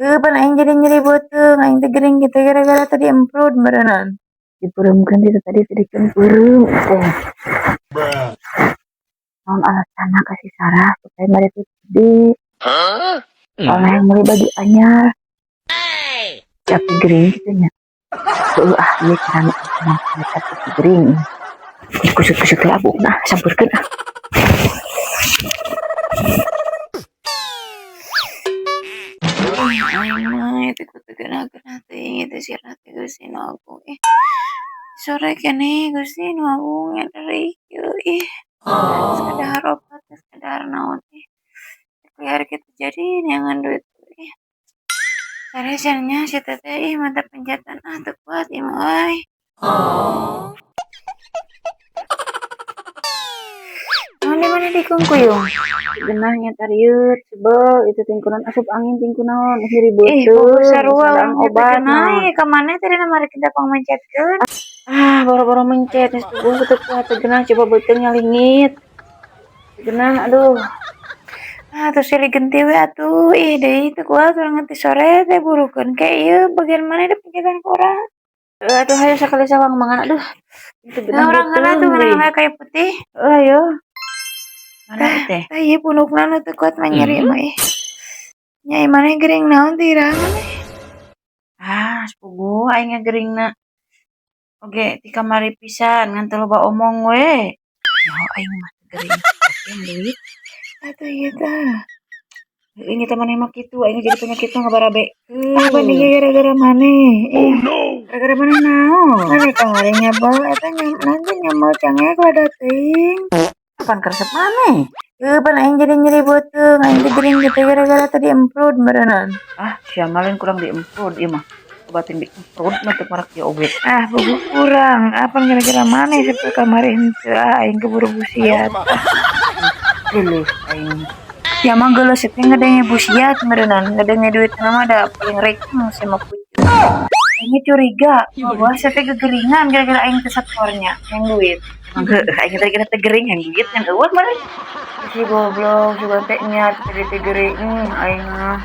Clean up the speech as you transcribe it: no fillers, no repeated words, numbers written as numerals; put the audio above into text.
Pan aing jadi nyeri beuteung, aing teh gering gitu gara-gara tadi emprut berenang. Dipereumkeun itu tadi kan peureum teh. Naon alasanna kasih Sarah supaya mari teh gede. Soalnya yang beli baju anyar. Capek gering gitu nya. Ieu carana capek gering. Kusut-kusut teh abu nah sampurkeun ah. Aing itu kutegeuna-geuna teuing itu sirah teh geus aku sore keneh geus nu agung deui ieu sekedar obat sekedar naon biar kitu jadi neangan duit sarejannya si teteh mantap penjatan teu kuat ieu mah euy. Naon mana dikungkuyung genah nya tarieur sebel itu tingkunan asup angin tingkunaon hiri beuteung sarua obat naon ka maneh tadi mari kita pamencetkeun boro-boro mencet geus teu kuat teu genah coba beuteung nyalingit genah aduh terus silih genti we atuh deui teu kuat urang nganti sore teh burukeun ke ieu bagian mana da penjagaan kurang atuh hayu sakali sawang mangan aduh itu genah urang heula tuh menang kayu putih ayo mana teh ieu punukna nu teu kuat nyeri mah nyai maneh gering naon teh iraha maneh sepugu aing geringna oge ti kamari pisan ngan teu loba omong we aing mah gering deui atuh ieu tah ini teh maneh mah kitu aing jadi penyakit mah ngabarabekeun banding gara-gara maneh gara-gara maneh naon maneh kamari nyabal eta nanti nyamal cangek lada teuing kapan keresep maneh pan aing jadi nyeri beuteung aing teh gering gitu gara-gara tadi emprut berenang sia malin kurang diemprut ieu mah obatin diemprut mah teu marak ieu oge buku kurang apa gara-gara maneh sampai kamari henteu aing keburu busiat geuleuh aing ya mah geuleuh teh ngadenge busiat meureunana ngadenge duit mah da paling receng sama pucuk aing curiga bahwa saya teh gegeringan gara-gara aing teh satornya yang duit aing teh gering yang duit yang eueuh mah si goblok juga teh nya teh gering aing mah